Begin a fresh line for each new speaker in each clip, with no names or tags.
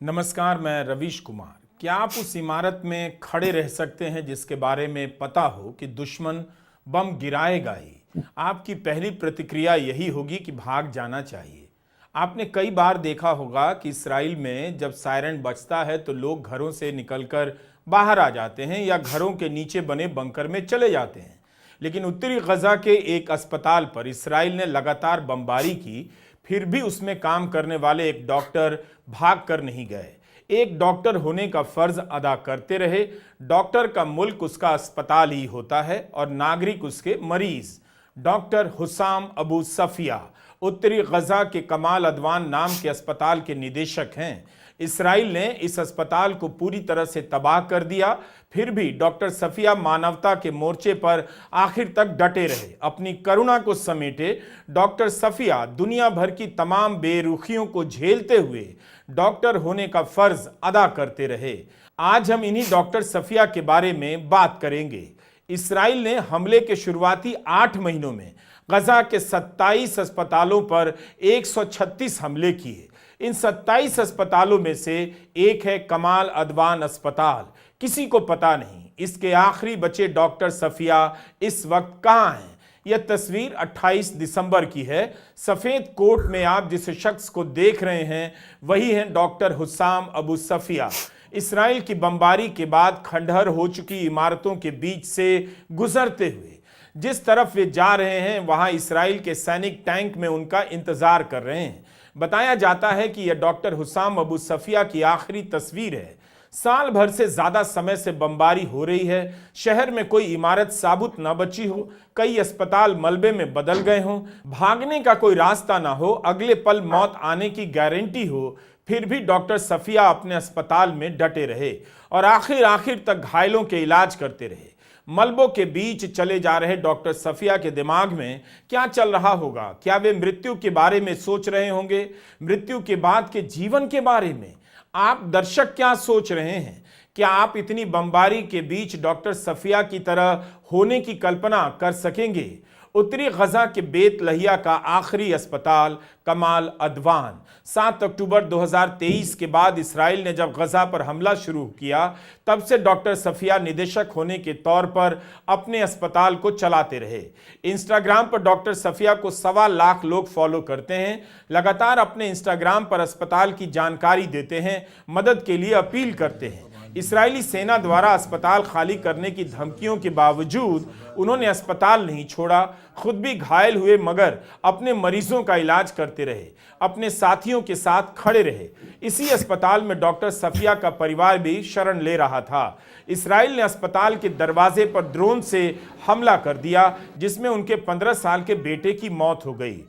नमस्कार, मैं रवीश कुमार। क्या आप उस इमारत में खड़े रह सकते हैं जिसके बारे में पता हो कि दुश्मन बम गिराएगा ही? आपकी पहली प्रतिक्रिया यही होगी कि भाग जाना चाहिए। आपने कई बार देखा होगा कि इसराइल में जब सायरन बजता है तो लोग घरों से निकलकर बाहर आ जाते हैं या घरों के नीचे बने बंकर में चले जाते हैं। लेकिन उत्तरी गजा के एक अस्पताल पर इसराइल ने लगातार बमबारी की, फिर भी उसमें काम करने वाले एक डॉक्टर भाग कर नहीं गए। एक डॉक्टर होने का फर्ज अदा करते रहे। डॉक्टर का मुल्क उसका अस्पताल ही होता है और नागरिक उसके मरीज। डॉक्टर हुसाम अबू सफिया उत्तरी गजा के कमाल अदवान नाम के अस्पताल के निदेशक हैं। इसराइल ने इस अस्पताल को पूरी तरह से तबाह कर दिया, फिर भी डॉक्टर सफिया मानवता के मोर्चे पर आखिर तक डटे रहे, अपनी करुणा को समेटे। डॉक्टर सफिया दुनिया भर की तमाम बेरुखियों को झेलते हुए डॉक्टर होने का फर्ज अदा करते रहे। आज हम इन्हीं डॉक्टर सफिया के बारे में बात करेंगे। इसराइल ने हमले के शुरुआती 8 महीनों में गजा के 27 अस्पतालों पर 136 हमले किए। इन 27 अस्पतालों में से एक है कमाल अदवान अस्पताल। किसी को पता नहीं इसके आखिरी बचे डॉक्टर सफिया इस वक्त कहां हैं। यह तस्वीर 28 दिसंबर की है। सफेद कोट में आप जिस शख्स को देख रहे हैं वही हैं डॉक्टर हुसाम अबू सफिया। इसराइल की बमबारी के बाद खंडहर हो चुकी इमारतों के बीच से गुजरते हुए जिस तरफ वे जा रहे हैं वहां इसराइल के सैनिक टैंक में उनका इंतजार कर रहे हैं। बताया जाता है कि यह डॉक्टर हुसाम अबू सफिया की आखिरी तस्वीर है। साल भर से ज्यादा समय से बमबारी हो रही है। शहर में कोई इमारत साबुत न बची हो, कई अस्पताल मलबे में बदल गए हों, भागने का कोई रास्ता ना हो, अगले पल मौत आने की गारंटी हो, फिर भी डॉक्टर सफिया अपने अस्पताल में डटे रहे और आखिर तक घायलों के इलाज करते रहे। मलबों के बीच चले जा रहे डॉक्टर सफिया के दिमाग में क्या चल रहा होगा? क्या वे मृत्यु के बारे में सोच रहे होंगे? मृत्यु के बाद के जीवन के बारे में आप दर्शक क्या सोच रहे हैं? क्या आप इतनी बमबारी के बीच डॉक्टर सफिया की तरह होने की कल्पना कर सकेंगे? उत्तरी गजा के बेत लहिया का आखिरी अस्पताल कमाल अदवान 7 अक्टूबर 2023 के बाद इसराइल ने जब गजा पर हमला शुरू किया तब से डॉक्टर सफिया निदेशक होने के तौर पर अपने अस्पताल को चलाते रहे। इंस्टाग्राम पर डॉक्टर सफिया को 1.25 लाख लोग फॉलो करते हैं। लगातार अपने इंस्टाग्राम पर अस्पताल की जानकारी देते हैं, मदद के लिए अपील करते हैं। इस्राएली सेना द्वारा अस्पताल खाली करने की धमकियों के बावजूद उन्होंने अस्पताल नहीं छोड़ा, खुद भी घायल हुए मगर अपने मरीजों का इलाज करते रहे, अपने साथियों के साथ खड़े रहे। इसी अस्पताल में डॉक्टर सफिया का परिवार भी शरण ले रहा था। इसराइल ने अस्पताल के दरवाजे पर ड्रोन से हमला कर दिया जिसमें उनके 15 साल के बेटे की मौत हो गई।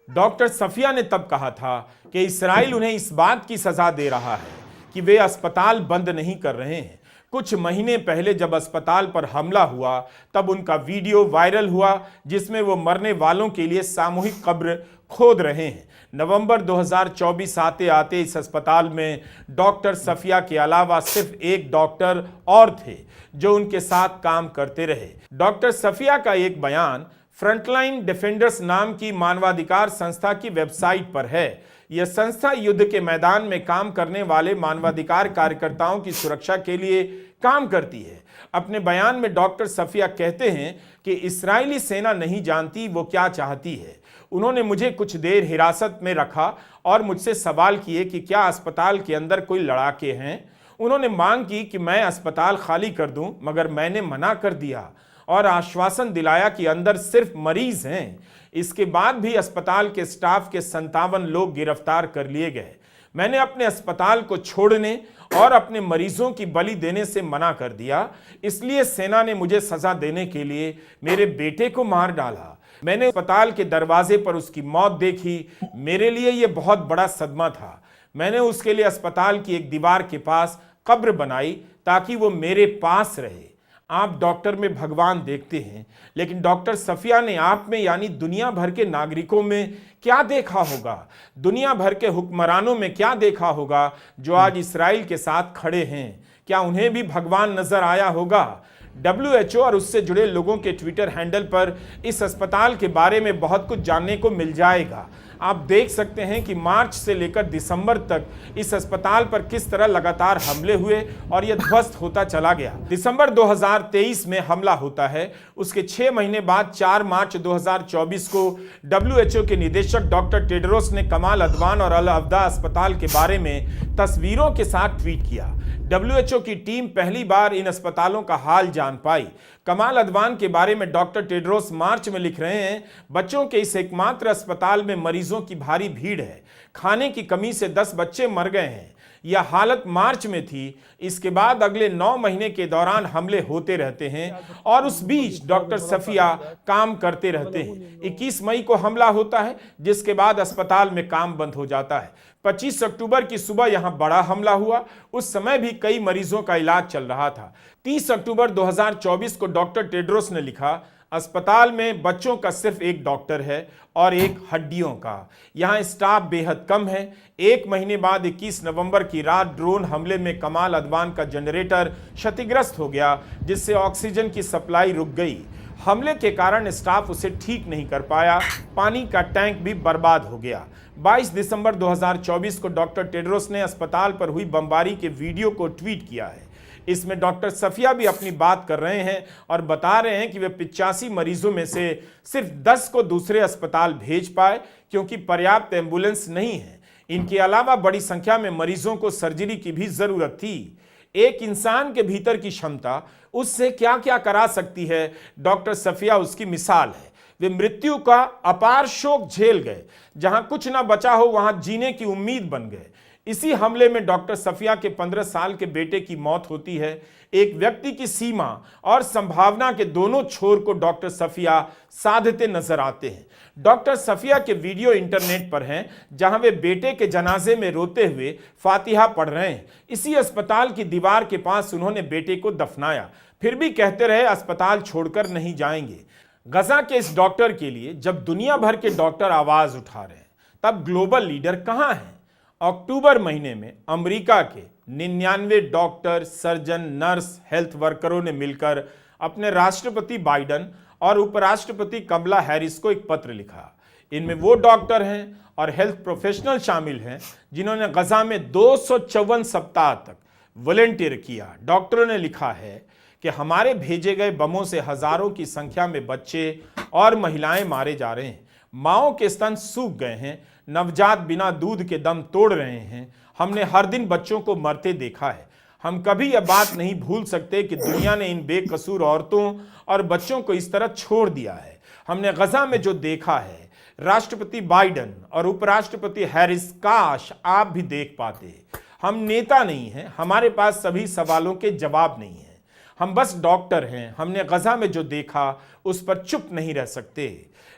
डॉक्टर सफिया ने तब कहा था कि इसराइल उन्हें इस बात की सजा दे रहा है कि वे अस्पताल बंद नहीं कर रहे हैं। कुछ महीने पहले जब अस्पताल पर हमला हुआ तब उनका वीडियो वायरल हुआ जिसमें वो मरने वालों के लिए सामूहिक कब्र खोद रहे हैं। नवंबर 2024 आते आते इस अस्पताल में डॉक्टर सफिया के अलावा सिर्फ एक डॉक्टर और थे जो उनके साथ काम करते रहे। डॉक्टर सफिया का एक बयान फ्रंटलाइन डिफेंडर्स नाम की मानवाधिकार संस्था की वेबसाइट पर है। यह संस्था युद्ध के मैदान में काम करने वाले मानवाधिकार कार्यकर्ताओं की सुरक्षा के लिए काम करती है। अपने बयान में डॉक्टर सफिया कहते हैं कि इस्राएली सेना नहीं जानती वो क्या चाहती है। उन्होंने मुझे कुछ देर हिरासत में रखा और मुझसे सवाल किए कि क्या अस्पताल के अंदर कोई लड़ाके हैं। उन्होंने मांग की कि मैं अस्पताल खाली कर दूं, मगर मैंने मना कर दिया और आश्वासन दिलाया कि अंदर सिर्फ मरीज हैं। इसके बाद भी अस्पताल के स्टाफ के 57 लोग गिरफ्तार कर लिए गए। मैंने अपने अस्पताल को छोड़ने और अपने मरीजों की बलि देने से मना कर दिया, इसलिए सेना ने मुझे सजा देने के लिए मेरे बेटे को मार डाला। मैंने अस्पताल के दरवाजे पर उसकी मौत देखी। मेरे लिए यह बहुत बड़ा सदमा था। मैंने उसके लिए अस्पताल की एक दीवार के पास कब्र बनाई ताकि वो मेरे पास रहे। आप डॉक्टर में भगवान देखते हैं, लेकिन डॉक्टर सफिया ने आप में यानी दुनिया भर के नागरिकों में क्या देखा होगा? दुनिया भर के हुक्मरानों में क्या देखा होगा जो आज इसराइल के साथ खड़े हैं? क्या उन्हें भी भगवान नजर आया होगा? WHO और उससे जुड़े लोगों के ट्विटर हैंडल पर इस अस्पताल के बारे में बहुत कुछ जानने को मिल जाएगा। आप देख सकते हैं कि मार्च से लेकर दिसंबर तक इस अस्पताल पर किस तरह लगातार हमले हुए और यह ध्वस्त होता चला गया। दिसंबर 2023 में हमला होता है। उसके 6 महीने बाद 4 मार्च 2024 को WHO के निदेशक डॉक्टर टेड्रोस ने कमाल अदवान और अल अब्दा अस्पताल के बारे में तस्वीरों के साथ ट्वीट किया। WHO की टीम पहली बार इन अस्पतालों का हाल जान पाई। कमाल अदवान के बारे में डॉक्टर टेड्रोस मार्च में लिख रहे हैं, बच्चों के इस एकमात्र अस्पताल में मरीजों की भारी भीड़ है। खाने की कमी से 10 बच्चे मर गए हैं। यह हालत मार्च में थी। इसके बाद अगले 9 महीने के दौरान हमले होते रहते हैं और उस बीच डॉक्टर सफिया काम करते रहते हैं। 21 मई को हमला होता है, जिसके बाद अस्पताल में काम बंद हो जाता है। 25 अक्टूबर की सुबह यहां बड़ा हमला हुआ। उस समय भी कई मरीजों का इलाज चल रहा था। 30 अक्टूबर 2024 को डॉक्टर टेड्रोस ने लिखा, अस्पताल में बच्चों का सिर्फ एक डॉक्टर है और एक हड्डियों का। यहां स्टाफ बेहद कम है। 1 महीने बाद 21 नवंबर की रात ड्रोन हमले में कमाल अदवान का जनरेटर क्षतिग्रस्त हो गया, जिससे ऑक्सीजन की सप्लाई रुक गई। हमले के कारण स्टाफ उसे ठीक नहीं कर पाया। पानी का टैंक भी बर्बाद हो गया। 22 दिसंबर 2024 को डॉक्टर टेड्रोस ने अस्पताल पर हुई बमबारी के वीडियो को ट्वीट किया है। इसमें डॉक्टर सफिया भी अपनी बात कर रहे हैं और बता रहे हैं कि वे 85 मरीजों में से सिर्फ 10 को दूसरे अस्पताल भेज पाए क्योंकि पर्याप्त एम्बुलेंस नहीं है। इनके अलावा बड़ी संख्या में मरीजों को सर्जरी की भी जरूरत थी। एक इंसान के भीतर की क्षमता उससे क्या क्या करा सकती है, डॉक्टर सफिया उसकी मिसाल है। वे मृत्यु का अपार शोक झेल गए। जहां कुछ ना बचा हो वहां जीने की उम्मीद बन गए। इसी हमले में डॉक्टर सफिया के 15 साल के बेटे की मौत होती है। एक व्यक्ति की सीमा और संभावना के दोनों छोर को डॉक्टर सफिया साधते नजर आते हैं। डॉक्टर सफिया के वीडियो इंटरनेट पर हैं, जहां वे बेटे के जनाजे में रोते हुए फातिहा पढ़ रहे हैं। इसी अस्पताल की दीवार के पास उन्होंने बेटे को दफनाया, फिर भी कहते रहे अस्पताल छोड़कर नहीं जाएंगे। गजा के इस डॉक्टर के लिए जब दुनिया भर के डॉक्टर आवाज उठा रहे हैं, तब ग्लोबल लीडर कहां हैं? अक्टूबर महीने में अमेरिका के 99 डॉक्टर, सर्जन, नर्स, हेल्थ वर्करों ने मिलकर अपने राष्ट्रपति बाइडन और उपराष्ट्रपति कमला हैरिस को एक पत्र लिखा। इनमें वो डॉक्टर हैं और हेल्थ प्रोफेशनल शामिल हैं जिन्होंने गजा में 254 सप्ताह तक वॉलंटियर किया। डॉक्टरों ने लिखा है कि हमारे भेजे गए बमों से हजारों की संख्या में बच्चे और महिलाएं मारे जा रहे हैं। माओं के स्तन सूख गए हैं। नवजात बिना दूध के दम तोड़ रहे हैं। हमने हर दिन बच्चों को मरते देखा है। हम कभी यह बात नहीं भूल सकते कि दुनिया ने इन बेकसूर औरतों और बच्चों को इस तरह छोड़ दिया है। हमने गजा में जो देखा है, राष्ट्रपति बाइडन और उपराष्ट्रपति हैरिस, काश आप भी देख पाते। हम नेता नहीं हैं, हमारे पास सभी सवालों के जवाब नहीं है। हम बस डॉक्टर हैं। हमने गजा में जो देखा उस पर चुप नहीं रह सकते।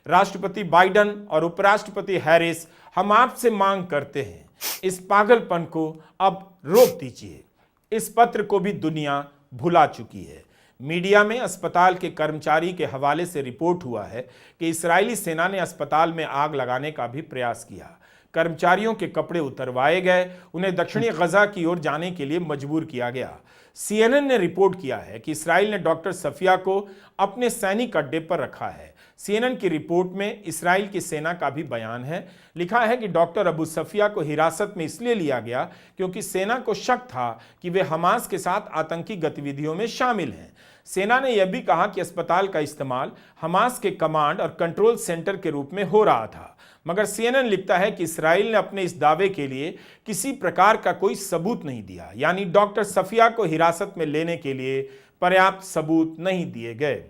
राष्ट्रपति बाइडन और उपराष्ट्रपति हैरिस, हम आपसे मांग करते हैं, इस पागलपन को अब रोक दीजिए। इस पत्र को भी दुनिया भुला चुकी है। मीडिया में अस्पताल के कर्मचारी के हवाले से रिपोर्ट हुआ है कि इस्राएली सेना ने अस्पताल में आग लगाने का भी प्रयास किया। कर्मचारियों के कपड़े उतरवाए गए, उन्हें दक्षिणी गजा की ओर जाने के लिए मजबूर किया गया। CNN ने रिपोर्ट किया है कि इस्राएल ने डॉक्टर सफिया को अपने सैनिक अड्डे पर रखा है। CNN की रिपोर्ट में इस्राएल की सेना का भी बयान है। लिखा है कि डॉक्टर अबू सफिया को हिरासत में इसलिए लिया गया क्योंकि सेना को शक था कि वे हमास के साथ आतंकी गतिविधियों में शामिल हैं। सेना ने यह भी कहा कि अस्पताल का इस्तेमाल हमास के कमांड और कंट्रोल सेंटर के रूप में हो रहा था। मगर CNN लिखता है कि इस्राएल ने अपने इस दावे के लिए किसी प्रकार का कोई सबूत नहीं दिया, यानी डॉक्टर सफिया को हिरासत में लेने के लिए पर्याप्त सबूत नहीं दिए गए।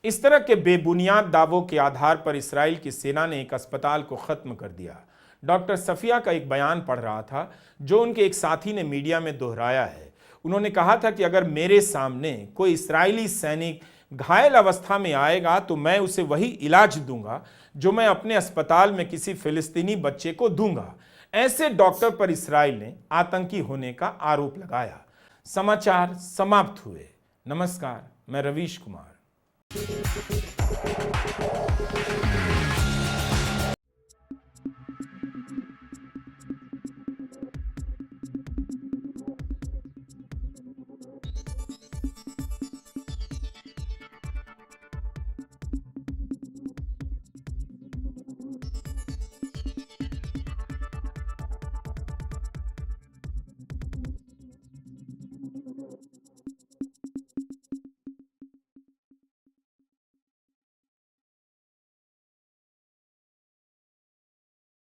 इस तरह के बेबुनियाद दावों के आधार पर इस्राएल की सेना ने एक अस्पताल को खत्म कर दिया। डॉक्टर सफिया का एक बयान पढ़ रहा था जो उनके एक साथी ने मीडिया में दोहराया है। उन्होंने कहा था कि अगर मेरे सामने कोई इस्राएली सैनिक घायल अवस्था में आएगा तो मैं उसे वही इलाज दूंगा जो मैं अपने अस्पताल में किसी फिलिस्तीनी बच्चे को दूंगा। ऐसे डॉक्टर पर इस्राएल ने आतंकी होने का आरोप लगाया। समाचार समाप्त हुए। नमस्कार, मैं रवीश कुमार।